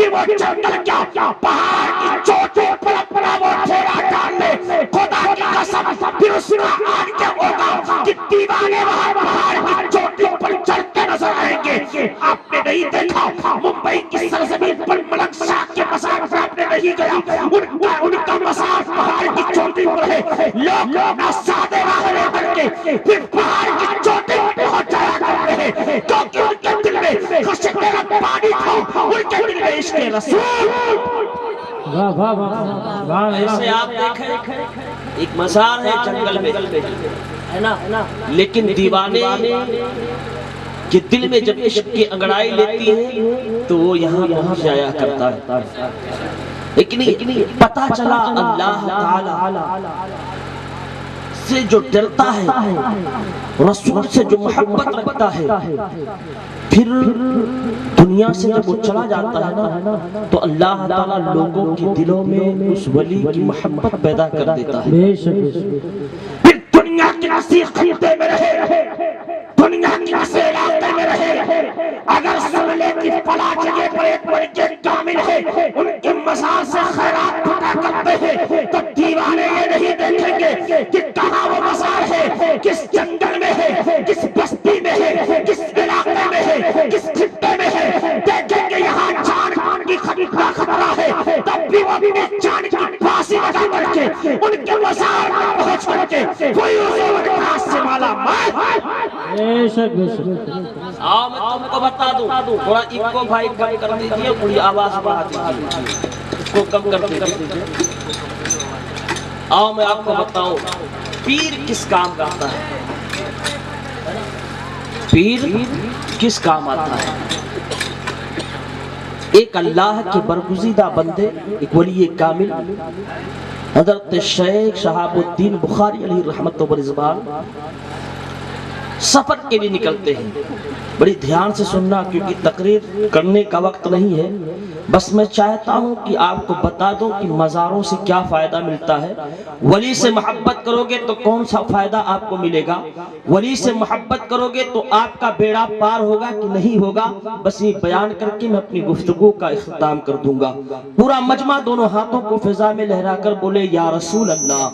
کہ وہ جنگل کیا پہاڑ کی چوٹی پر اپنا وہ ٹھیرا ڈال لے. خدا کی قسم پھر اس میں آن کے ہوگا کہ دیوانے وہاں پہاڑ کی چوٹی پر چڑھتے نظر آئیں گے. آپ نے نہیں دیکھا ممبئی کی سرزمین پر ملک شاہ کے مزار پر آپ نے نہیں گیا, ان کا مزار پہاڑ کی چوٹی پر ہے. لوگ سادے راہ کر کے پھر پہاڑ کی چوٹی پہنچ جایا کرتے ہیں کیونکہ ان کے دل میں خشک کا پانی تھا, ان کے دل میں عشق رسول. ایسے آپ دیکھیں ایک مزار ہے جنگل میں ہے نا, لیکن دیوانے کہ دل میں جب عشق کی انگڑائی لیتی ہے تو وہ یہاں پہنچ جایا کرتا ہے. لیکن پتا چلا اللہ تعالی سے جو ڈرتا ہے, رسول سے جو محبت رکھتا ہے, پھر دنیا سے جب وہ چلا جاتا ہے نا تو اللہ تعالی لوگوں کے دلوں میں اس ولی کی محبت پیدا کر دیتا ہے. پھر دنیا کے اسی خطے میں رہے, دنیا کے اسی علاقے میں رہے, اگر سملے کی فلاں جگہ پر ایک بڑی کامل ہے ان کے مزار سے خیرات پتا کرتے ہیں تو دیوانے یہ نہیں دیکھیں گے کہ کہاں وہ مزار ہے, کس جنگل میں ہے, کس بستی میں ہے, کس علاقے میں ہے, کس خطے میں ہے. دیکھیں گے یہاں جان کی خطرہ ہے تب بھی وہ اپنی جان کی پھانسی لگا کر کے ان کے مزار پر پہنچ کر کے کوئی حضور خاص سے مالا مال. آؤ میں تم کو بتا دوں, تھوڑا ایکو بھائی کم کر دیجئے, تھوڑی آواز بڑھا دیجئے, اس کو کم کر دیجئے. آؤ میں آپ کو بتاؤں پیر کس کام کا آتا ہے, پیر کس کام آتا ہے. ایک اللہ کے برگزیدہ بندے, ایک ولی کامل حضرت شیخ شہاب الدین بخاری علیہ رحمت و رضوان سفر کے لیے نکلتے ہیں. بڑی دھیان سے سننا کیونکہ تقریر کرنے کا وقت نہیں ہے, بس میں چاہتا ہوں کہ آپ کو بتا دوں کہ مزاروں سے کیا فائدہ ملتا ہے. ولی سے محبت کرو گے تو کون سا فائدہ آپ کو ملے گا, ولی سے محبت کرو گے تو آپ کا بیڑا پار ہوگا کہ نہیں ہوگا, بس یہ بیان کر کے میں اپنی گفتگو کا اختتام کر دوں گا. پورا مجمع دونوں ہاتھوں کو فضا میں لہرا کر بولے یا رسول اللہ.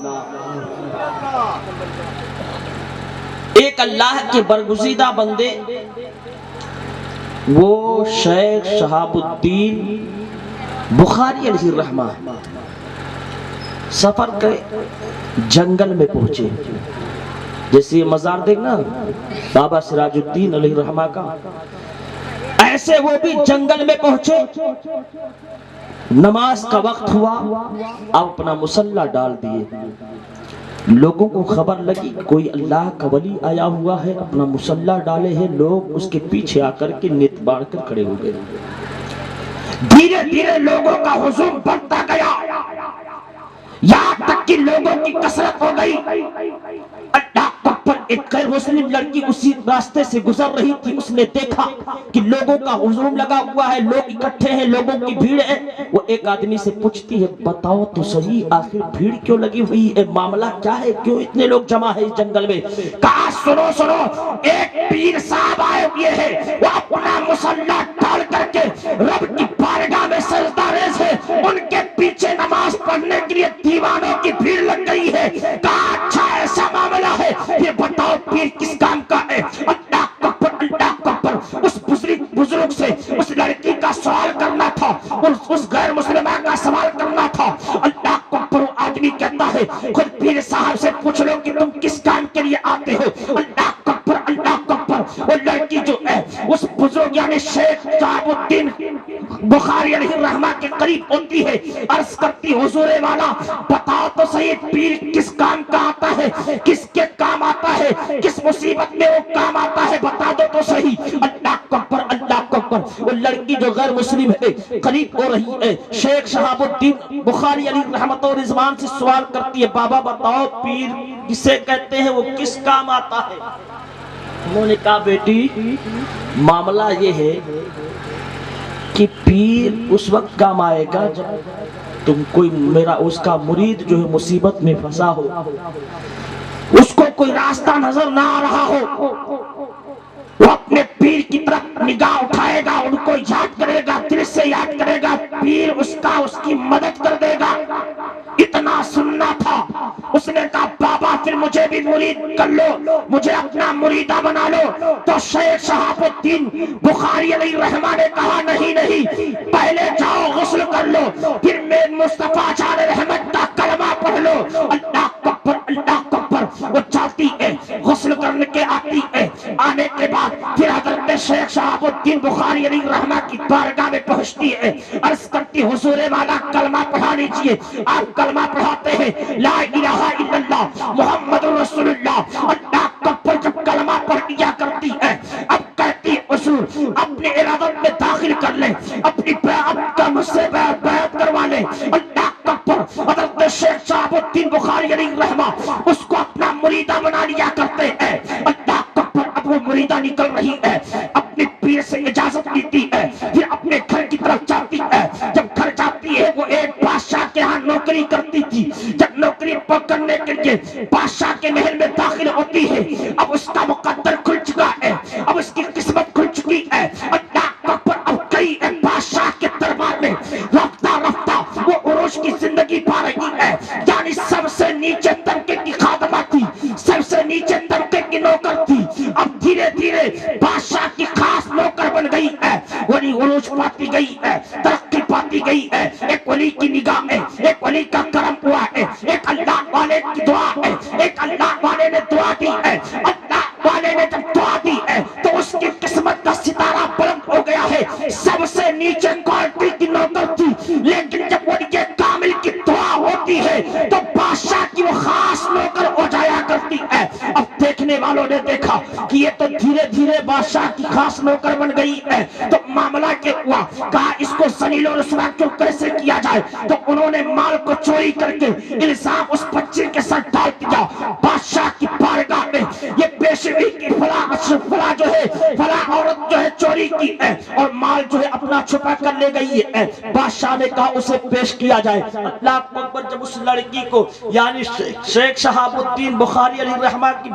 ایک اللہ کے برگزیدہ بندے وہ شیخ شہاب الدین بخاری علیہ الرحمہ سفر کرے, جنگل میں پہنچے. جیسے یہ مزار دیکھنا بابا سراج الدین علیہ الرحمہ کا, ایسے وہ بھی جنگل میں پہنچے. نماز کا وقت ہوا, اب اپنا مصلی ڈال دیے. لوگوں کو خبر لگی کوئی اللہ کا ولی آیا ہوا ہے, اپنا مصلی ڈالے ہیں. لوگ اس کے پیچھے آ کر کے نت باڑھ کر کھڑے ہو گئے. دھیرے دھیرے لوگوں کا ہجوم بڑھتا گیا, یہاں تک کہ لوگوں کی کثرت ہو گئی. پر ایک غیر مسلم لڑکی اسی راستے سے گزر رہی تھی, اس نے دیکھا کہ لوگوں کا ہجوم لگا ہوا ہے, لوگ اکٹھے ہیں, لوگوں کی بھیڑ ہے. وہ ایک آدمی سے پوچھتی ہے بتاؤ تو صحیح آخر بھیڑ کیوں لگی ہوئی ہے, معاملہ کیا ہے, کیوں اتنے لوگ جمع ہیں اس جنگل میں. کہا سنو سنو, ایک پیر صاحب آئے ہوئے ہیں, وہ اپنا مصلی ڈال کر کے رب کی بارگاہ میں سجدہ ریز ہے, ان کے پیچھے نماز پڑھنے کے لیے دیوانوں کی بھیڑ لگ گئی ہے. کہا اچھا ایسا معاملہ ہے, یہ بتاؤ پیر کس کام کا ہے. اللہ اکبر اللہ اکبر. اس بزرگ سے اس لڑکی کا سوال کرنا تھا, اس غیر مسلمان کا سوال کرنا تھا. اللہ اکبر. وہ آدمی کہتا ہے خود پیر صاحب سے پوچھ لو کہ تم کس کام کے لیے آتے ہو. اللہ اکبر اللہ اکبر. وہ لڑکی جو ہے اس بزرگ یعنی شیخ شہاب الدین بخاری علیہ الرحمہ کے قریب ہوتی ہے, عرض کرتی حضور والا بتاؤ تو صحیح پیر کس کام کا آتا ہے, کس کے کام آتا ہے, کس مصیبت میں وہ کام آتا ہے, بتا دو تو صحیح. اللہ اکبر اللہ اکبر. وہ لڑکی جو غیر مسلم ہے قریب ہو رہی ہے, شیخ شہاب الدین بخاری علیہ رحمت و رضوان سے سوال کرتی ہے بابا بتاؤ پیر کسے کہتے ہیں, وہ کس کام آتا ہے. انہوں نے کہا بیٹی معاملہ یہ ہے کہ پیر اس وقت کام آئے گا جب تم کوئی میرا اس کا مرید جو ہے مصیبت میں پھنسا ہو, اس کو کوئی راستہ نظر نہ آ رہا ہو, وہ اپنے پیر کی طرف نگاہ اٹھائے گا, ان کو یاد کرے گا, دل سے اسے یاد کرے گا پیر اس کی مدد کر دے گا۔ اتنا سننا تھا، اس نے کہا بابا پھر مجھے بھی مرید کر لو، مجھے اپنا مریدہ بنا لو۔ تو شیخ شہاب الدین بخاری علیہ رحمہ نے کہا نہیں نہیں، پہلے جاؤ غسل کر لو، پھر میں مصطفیٰ جان رحمت کا کلمہ پڑھ لو۔ اللہ اکبر اللہ اکبر۔ وہ جاتی ہے غسل کرنے کے آتی ہے، آنے کے بعد پھر حضرت شیخ شہاب الدین بخاری علیہ رحمہ کی بارگاہ میں پہنچتی ہے، عرض کرتی حضور والا کلمہ پڑھا لیجئے۔ آپ کلمہ پڑھاتے ہیں لا الہ الا اللہ محمد رسول اللہ۔ اللہ اکبر جب کلمہ پڑھ لیا کرتی ہے، اب کہتی حضور اپنے ارادت میں داخل کر لیں، اپنی بیعت کا مجھ سے بیعت کروا لیں۔ اللہ اکبر۔ حضرت شیخ شہاب الدین بخاری علیہ رحمہ اس کو اپنا مریدہ بنا لیا کرتے ہیں۔ اللہ اکبر۔ اب وہ مریدہ نکل رہی ہے، اپنے پیر سے اجازت لیتی ہے، پھر اپنے گھر کی طرف جاتی ہے۔ جب گھر جاتی ہے، وہ ایک بادشاہ کے ہاں نوکری کرتی تھی، جب نوکری پکڑنے کے لیے بادشاہ کے محل میں داخل ہوتی ہے، اب اس کا مقدر کھل چکا ہے، اب اس کی قسمت کھل چکی ہے۔ اللہ اکبر۔ اب گئی ہے بادشاہ کے دربار میں، رفتہ رفتہ وہ عروج کی زندگی پا رہی ہے، یعنی سب سے نیچے طبقے کی خادمہ تھی، سب سے نیچے طبقے کی نوکر تھی، اب دھیرے دھیرے بادشاہ کی خاص نوکر بن گئی ہے، ولی عروج پاتی گئی ہے، ترقی پاتی گئی ہے۔ ایک ولی کی نگاہ ہے، ایک ولی کا کرم ہوا ہے، ایک اللہ والے کی دعا ہے، ایک اللہ والے نے دعا دی ہے۔ اللہ والے نے جب دعا دی ہے تو اس کی قسمت کا ستارہ بلند ہو گیا ہے۔ سب سے نیچے کوالٹی کی نوکر تھی، لیکن جب ولی کامل کی دعا ہوتی ہے تو بادشاہ کی وہ خاص نوکر ہو جایا کرتی ہے۔ اب دیکھنے والوں نے دیکھا کہ یہ تو دھیرے دھیرے بادشاہ کی خاص نوکر بن گئی ہے، تو معاملہ کیا ہوا، کہا اس کو ذلیل و رسوا کیوں کیسے کیا جائے۔ تو انہوں نے مال کو چوری کر کے الزام اس بچے کے ساتھ ڈال دیا۔ بادشاہ کی بارگاہ میں یہ پیشوی کی فلاں جو ہے فلاں عورت جو ہے چوری کی ہے اور مال جو ہے اپنا چھپا کر لے گئی ہے۔ بادشاہ نے کہا اسے پیش کیا جائے۔ اللہ اکبر۔ جب اس لڑکی کو یعنی شیخ شہاب الدین بخاری علیہ رحمہ کی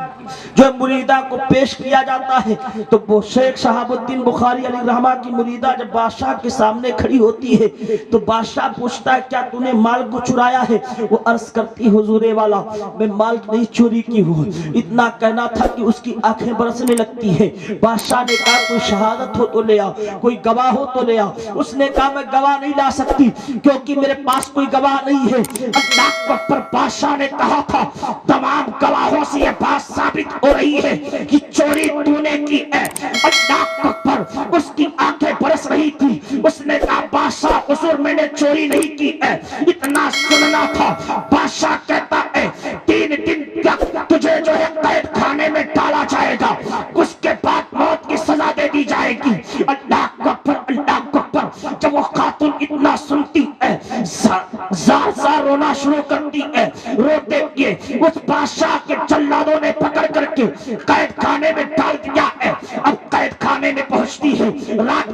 جو مریدہ کو پیش کیا جاتا ہے، تو وہ شیخ شہاب الدین بخاری علیہ رحمہ کی مریدہ جب بادشاہ کے سامنے کھڑی ہوتی ہے تو بادشاہ پوچھتا ہے کیا تو نے مال کو چرایا ہے؟ وہ عرض کرتی حضور والا میں مال نہیں چوری کی ہوں۔ اتنا کہنا تھا کہ اس کی آنکھیں برسنے لگتی ہے۔ بادشاہ نے کہا کوئی شہادت ہو تو لے آ، کوئی گواہ ہو تو لے آ۔ اس نے کہا میں گواہ نہیں لا سکتی کیونکہ میرے پاس کوئی گواہ نہیں ہے۔ اللہ پر بادشاہ نے کہا تھا تمام گواہوں سے یہ بات ثابت ہو رہی ہے کہ چوری تو نے کی ہے۔ اللہ پر اس کی آنکھیں برس رہی تھی۔ اس نے کہا بادشاہ حضور میں نے چوری نہیں کی ہے۔ اتنا سننا تھا۔ بادشاہ کہتا ہے 3 دن تک تجھے جو ہے قید خانے میں ڈالا جائے گا، اس کے بعد موت کی سزا دے دی جائے گی۔ اللہ اکبر اللہ اکبر۔ جب وہ خاتون اتنا سنتی ہے زار زار رونا شروع کرتی ہے، روتے ہوئے اس بادشاہ کے جلادوں نے پکڑ کر کے قید خانے میں ڈال دیا ہے۔ اب قید خانے میں پہنچتی ہے، رات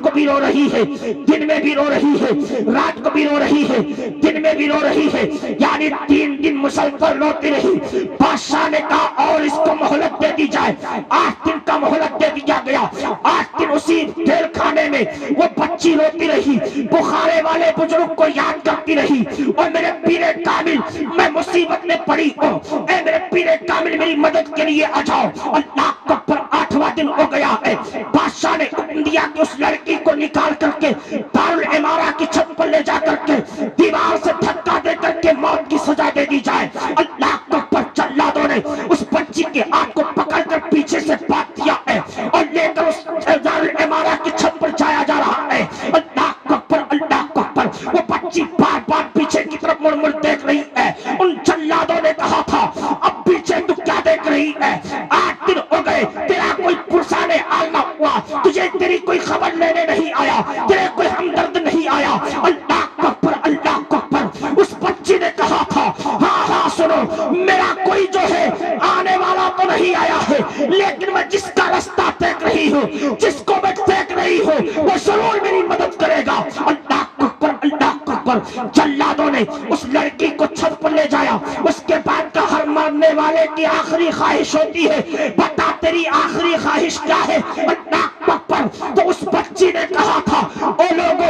کو بھی رو رہی ہے، دن میں بھی رو رہی ہے، رات کو بھی رو رہی ہے، دن میں بھی رو رہی ہے، یعنی 3 دن مسلسل روتی رہی۔ بادشاہ نے کہا اور اس کو مہلت دے دی جائے۔ 8 دن کا مہلت دے دیا گیا۔ 8 دن اسی جیل خانے میں وہ بچی روتی رہی، بخارے والے بزرگ کو یاد کرتی رہی اور میرے پیر کامل میں مصیبت میں پڑی ہوں، اے میرے پیر کامل میری مدد کے لیے آ جاؤ۔ اللہ اکبر۔ 8واں دن ہو گیا ہے۔ بادشاہ نے حکم دیا کہ اس لڑکی کو نکال کر کے دارالعمارہ کی چھت پر لے جا کر کے دیوار سے دھکا دے کر کے موت کی سزا دے دی جائے۔ اللہ اکبر۔ جلادوں نے اس بچی کے ہاتھ کو پکڑ کر پیچھے سے باندھ دیا ہے اور لے کر اس دارالعمارہ کی چھت پر جایا جا رہا ہے۔ اللہ اکبر اللہ اکبر۔ وہ بچی بار بار پیچھے کی طرف مڑ مڑ دیکھ رہی ہے۔ ان جلادوں نے کہا تھا اب پیچھے تو کیا دیکھ رہی ہے؟ 8 دن ہو گئے تیرا کوئی پرسانے حال نہ ہوا، تجھے تیری کوئی خبر لینے نہیں آیا، تیرے کوئی ہمدرد نہیں آیا۔ اللہ اکبر اللہ اکبر۔ اس بچی نے کہا تھا ہاں ہاں سنو، میرا کوئی جو ہے آنے والا تو نہیں آیا ہے، لیکن میں جس کا رستہ دیکھ رہی ہوں، جس کو میں دیکھ رہی ہوں، وہ ضرور میری مدد کرے گا۔ اللہ اکبر اللہ اکبر۔ جلادوں نے اس لڑکی کو چھت پر لے جایا۔ اس کے بعد کا ہر مرنے والے کی آخری خواہش ہوتی ہے، بتا تیری آخری خواہش کیا ہے؟ اللہ اکبر۔ تو اس بچی نے کہا تھا او لوگوں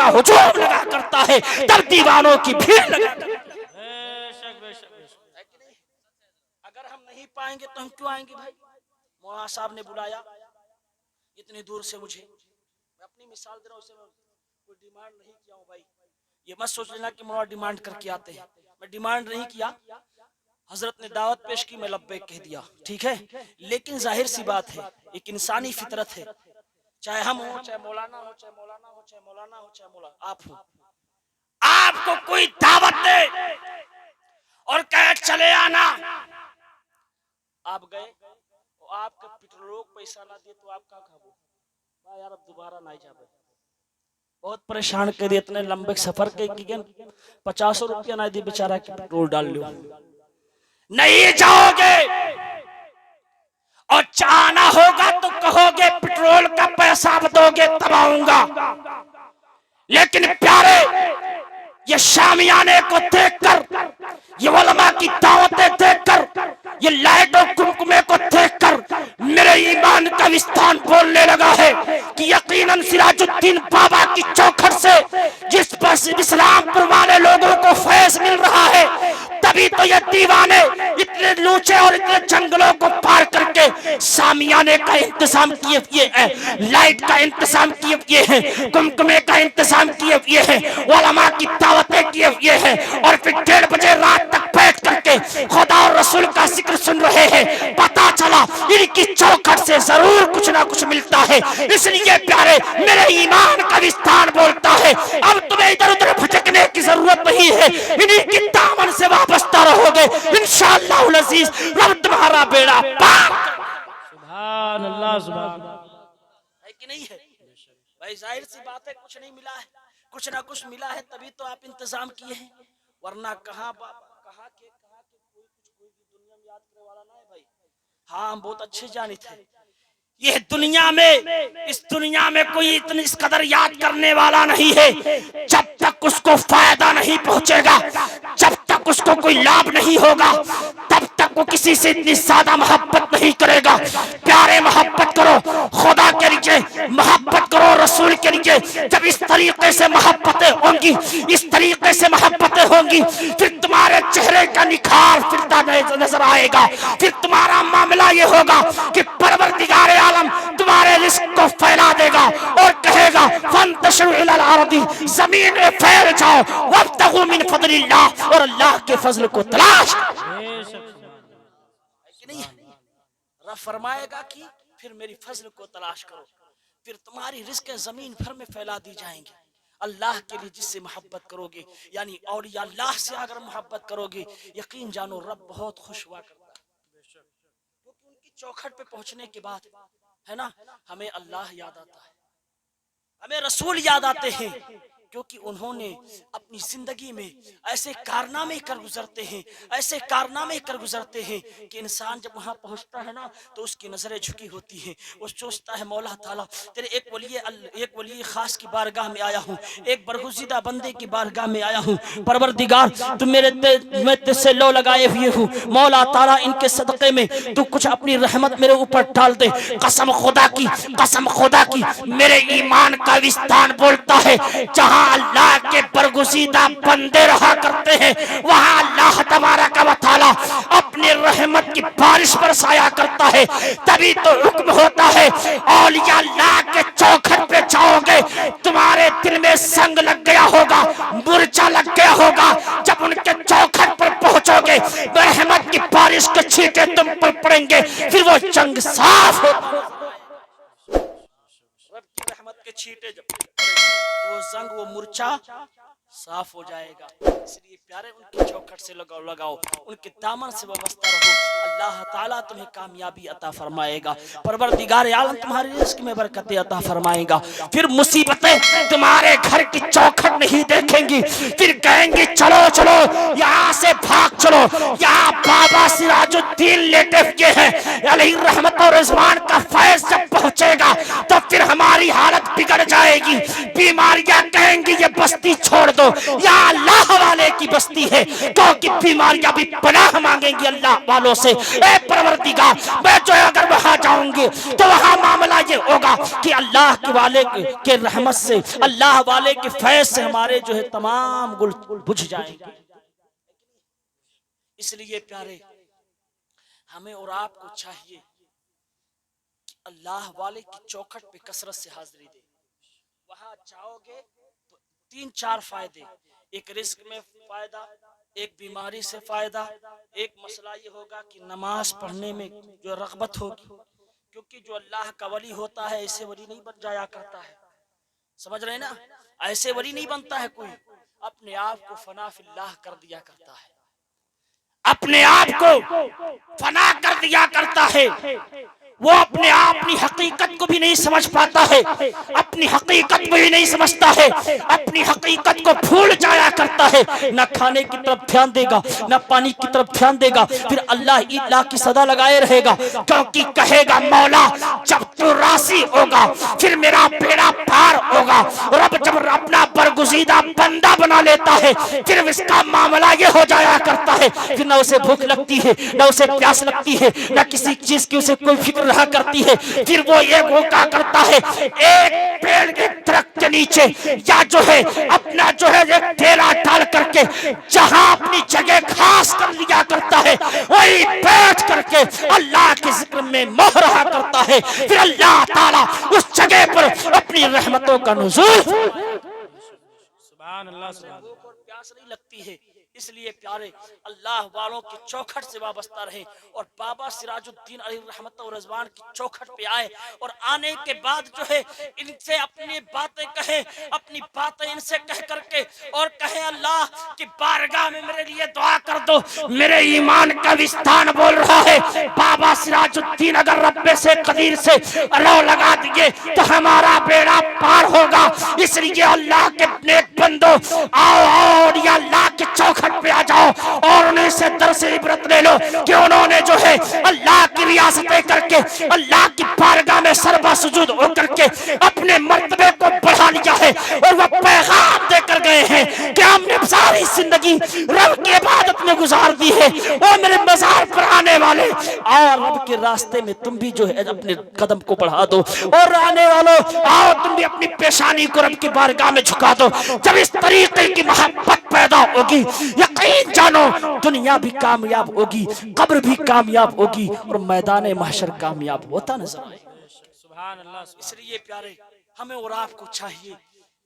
کا ہجوم لگا کرتا ہے تب دیوانوں کی بھیڑ لگا کرتا ہے۔ اگر ہم نہیں پائیں گے تو ہم کیوں آئیں گے بھائی؟ مولانا صاحب نے بلایا اتنی دور سے مجھے، میں اپنی مثال دے رہا ہوں، اسے میں کوئی ڈیمانڈ نہیں کیا ہوں بھائی، یہ مت سوچ لینا کہ مولانا ڈیمانڈ کر کے آتے ہیں، میں ڈیمانڈ نہیں کیا، حضرت نے دعوت پیش کی میں لبیک کہہ دیا، ٹھیک ہے، لیکن ظاہر سی بات ہے ایک انسانی فطرت ہے، چاہے ہم ہوں، چاہے مولانا ہو، چاہے مولانا ہو، چاہے مولانا ہو، چاہے مولانا آپ ہوں، آپ کو کوئی دعوت دے اور کہے چلے آنا، آپ گئے اور آپ کا پیٹرول پیسہ نہ دے تو آپ کا کھابو یار اب دوبارہ نہ جا، بہت پریشان کر دیا، اتنے لمبے سفر کے 50 روپیہ نہ دی بیچارہ کہ پیٹرول ڈال لو، نہیں جاؤ گے اور جانا ہوگا تو کہو گے پیٹرول کا پیسہ اب دو گے تب آؤں گا، لیکن پیارے یہ شامیانے کو دیکھ کر، یہ علماء کی دعوتیں دیکھ کر، یہ لائٹ اور کمکمے کو دیکھ کر میرے ایمان کا وستان بولنے لگا ہے کہ یقیناً سراج الدین بابا کی چوکھٹ سے جس پر اسلام پر والے لوگوں کو فیض مل رہا ہے، تبھی تو یہ دیوانے اتنے لوچے اور اتنے جنگلوں کو پار کر کے شامیانے کا انتظام کیے ہوئے ہیں، لائٹ کا انتظام کیے ہوئے ہیں، کمکمے کا انتظام کیے ہوئے ہیں، علماء کی دعوتیں کیے ہوئے ہیں، اور پھر 1:30 بجے رات تک بیٹھ کر کے خدا اور رسول کا ذکر سن رہے ہیں۔ پتا چلا ان کی چوکھٹ سے ضرور کچھ نہ کچھ ملتا ہے، اس لیے پیارے میرے ایمان کا وستان بولتا ہے اب تمہیں ادھر ادھر بھٹکنے کی ضرورت نہیں ہے، انہی کی دامن سے وابستہ رہو گے، انشاءاللہ العزیز رب تمہارا بیڑا پار سبحان اللہ سبحان اللہ۔ ہے کہ نہیں ہے بھائی؟ ظاہر سی بات ہے کچھ نہیں ملا ہے، کچھ نہ کچھ ملا ہے تبھی تو آپ انتظام کیے ہیں، ورنہ کہاں کہا کہ کوئی دنیا میں یاد کرنے والا نہ ہے بھائی۔ ہاں ہم بہت اچھے جانے تھے، یہ دنیا میں اس دنیا میں کوئی اتنی اس قدر یاد کرنے والا نہیں ہے، جب تک اس کو فائدہ نہیں پہنچے گا، جب تک اس کو کوئی لابھ نہیں ہوگا، تب تک وہ کسی سے اتنی زیادہ محبت نہیں کرے گا۔ پیارے محبت کرو خدا کے لیے، محبت کرو رسول کے لیے، جب اس طریقے سے محبتیں ہوں گی، اس طریقے سے محبتیں ہوں گی، پھر تمہارے چہرے کا نکھار پھرتا نظر آئے گا، پھر تمہارا معاملہ یہ ہوگا کہ پروردگار عالم تمہارے رزق کو پھیلا دے گا اور کہے گا فانتشروا الی الارض، زمین میں پھیل جاؤ، وابتغوا من فضل اللہ، اور اللہ کے فضل کو تلاش نہیں ہے۔ رب فرمائے گا کہ پھر میری فضل کو تلاش کرو، پھر تمہاری رزق زمین بھر میں پھیلا دی جائیں گے۔ اللہ کے لیے جس سے محبت کرو گے، یعنی اولیاء اللہ سے اگر محبت کرو گے، یقین جانو رب بہت خوش ہوا کرتا ہے، کیونکہ ان کی چوکھٹ پہ پہنچنے کے بعد ہے نا ہمیں اللہ یاد آتا ہے، ہمیں رسول یاد آتے ہیں، کیونکہ انہوں نے اپنی زندگی میں ایسے کارنامے کر گزرتے ہیں، ایسے کارنامے کر گزرتے ہیں کہ انسان جب وہاں پہنچتا ہے نا تو اس کی نظریں جھکی ہوتی ہیں، وہ سوچتا ہے مولا تعالیٰ تیرے ایک ولی خاص کی بارگاہ میں آیا ہوں، ایک برگزیدہ بندے کی بارگاہ میں آیا ہوں، پروردگار تو میں تجھ سے لو لگائے ہوئے ہوں، مولا تعالیٰ ان کے صدقے میں تو کچھ اپنی رحمت میرے اوپر ڈال دے۔ قسم خدا کی میرے ایمان کا وستان بولتا ہے جہاں اللہ کے برگزیدہ بندے رہا کرتے ہیں وہاں اللہ تبارک و تعالی اپنی رحمت کی بارش برسایا کرتا ہے، تبھی تو حکم ہوتا ہے اولیاء اللہ کے چوکھٹ پہ جاؤ گے، تمہارے دل میں سنگ لگ گیا ہوگا، مرچا لگ گیا ہوگا، جب ان کے چوکھٹ پر پہنچو گے رحمت کی بارش کے چھینٹے تم پر پڑیں گے، پھر وہ جنگ صاف ہوگا، رب کی رحمت کے چھینٹے جب وہ زنگ وہ مرچا صاف ہو جائے گا۔ اس لیے پیارے ان کی چوکھٹ سے لگاؤ، ان کے دامن سے وابستہ رہو، اللہ تعالیٰ تمہیں کامیابی عطا فرمائے گا، پروردگار عالم تمہاری رزق میں برکت عطا فرمائے گا، پھر مصیبتیں تمہارے گھر کی چوکھٹ نہیں دیکھیں گی، پھر کہیں گی چلو چلو یہاں سے بھاگ چلو، یہاں بابا سراج الدین لیٹے ہوئے ہیں، علیہ رحمت اور رضوان کا فیض جب پہنچے گا تو پھر ہماری حالت بگڑ جائے گی، بیماریاں کہیں گی یہ بستی چھوڑ دو، دو، یا اللہ والے کی بستی ہے، کیونکہ بیماریاں بھی پناہ مانگیں گی اللہ والوں سے۔ اے پروردگار، میں جو ہے اگر وہاں جاؤں گی تو وہاں معاملہ یہ ہوگا کہ اللہ کے والے کے رحمت سے، اللہ والے کے فیض سے ہمارے جو ہے تمام گل بجھ جائیں گے۔ اس لیے پیارے، ہمیں اور آپ کو چاہیے کہ اللہ والے کی چوکھٹ پہ کثرت سے حاضری دے۔ وہاں جاؤ گے تو 3-4 فائدے، ایک رزق میں فائدہ، ایک بیماری سے فائدہ، ایک مسئلہ یہ ہوگا کہ نماز پڑھنے میں جو رغبت ہوگی، کیونکہ جو اللہ کا ولی ہوتا ہے ایسے ولی نہیں بن جایا کرتا ہے، سمجھ رہے نا؟ ایسے ولی نہیں بنتا ہے کوئی، اپنے آپ کو فنا فی اللہ کر دیا کرتا ہے، اپنے آپ کو فنا کر دیا کرتا ہے۔ وہ اپنے آپ اپنی حقیقت کو بھی نہیں سمجھ پاتا ہے، اپنی حقیقت کو بھی نہیں سمجھتا ہے، اپنی حقیقت کو بھول جایا کرتا ہے، نہ کھانے کی طرف دھیان دے گا نہ پانی کی طرف دھیان دے گا، پھر اللہ کی صدا لگائے رہے گا، کیونکہ کہے گا مولا جب تو راضی ہوگا پھر میرا بیڑا پار ہوگا۔ رب جب اپنا برگزیدہ بندہ بنا لیتا ہے پھر اس کا معاملہ یہ ہو جایا کرتا ہے، پھر نہ اسے بھوک لگتی ہے نہ اسے پیاس لگتی ہے، نہ کسی چیز کی اسے کوئی فکر رہا کرتی ہے، پھر وہ یہ ہوکا کرتا ہے ایک پیڑ کے درخت کے نیچے یا جو ہے اپنا جو ہے ایک ڈیرا ڈال کر کے جہاں اپنی جگہ خاص کر لیا کرتا ہے وہی بیٹھ کر کے اللہ کے ذکر میں موہ رہا کرتا ہے، پھر اللہ تعالیٰ اس جگہ پر اپنی رحمتوں کا نزول۔ سبحان اللہ سبحان اللہ۔ اور پیاس نہیں لگتی ہے، اس لیے پیارے اللہ والوں کی چوکھٹ سے وابستہ رہیں، اور بابا سراج الدین علیہ رحمت و رضوان کی چوکھٹ پہ آئے، اور آنے کے بعد جو ہے ان سے اپنی باتیں کہیں، اپنی باتیں ان سے کہہ کر کے اور کہیں اللہ کی بارگاہ میں میرے لیے دعا کر دو، میرے ایمان کا وستان بول رہا ہے۔ بابا سراج الدین اگر رب سے قدیر سے رو لگا دیے تو ہمارا بیڑا پار ہوگا، اس لیے اللہ کے نیک بندو آؤ اور یا اللہ کے چوکھٹ پہ آ جاؤ اور انہیں سے درس عبرت لے لو کہ انہوں نے جو ہے اللہ کی ریاستیں کر کے اللہ کی بارگاہ میں سربا سجود ہو کر کے اپنے مرتبے کو بڑھا لیا ہے، اور وہ پیغام دے کر گئے ہیں کہ ہم نے ساری زندگی رب کی عبادت میں گزار دی ہے، اور میرے مزار پر آنے والے آؤ رب کے راستے میں تم بھی جو ہے اپنے قدم کو بڑھا دو، اور آنے والوں آؤ تم بھی اپنی پیشانی کو رب کی بارگاہ میں جھکا دو۔ جب اس طریقے کی محبت پیدا ہوگی یقین جانو دنیا بھی کامیاب ہوگی، قبر بھی کامیاب ہوگی، اور میدان محشر کامیاب ہوتا نظر آئے۔ سبحان اللہ۔ اس لیے پیارے ہمیں اور آپ کو چاہیے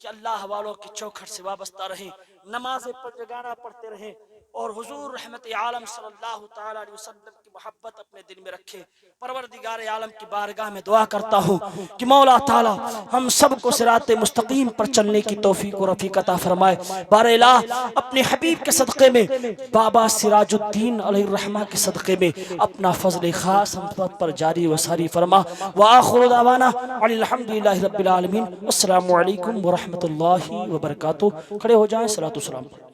کہ اللہ والوں کی چوکھٹ سے وابستہ رہیں، نمازیں جگانا پڑھتے رہیں، اور حضور رحمت عالم صلی اللہ تعالی علیہ وسلم کی محبت اپنے دل میں رکھیں۔ پروردگار عالم کی بارگاہ میں دعا کرتا ہوں کہ مولا تعالی ہم سب کو صراط مستقیم پر چلنے کی توفیق و رفیق عطا فرمائے۔ بار الہ اپنے حبیب کے صدقے میں، بابا سراج الدین علیہ الرحمہ کے صدقے میں اپنا فضل خاص ہم پر جاری و ساری فرما۔ وآخر دعوانا الحمدللہ رب العالمین۔ السلام علیکم ورحمۃ اللہ وبرکاتہ۔ کھڑے ہو جائیں، صلاۃ و سلام۔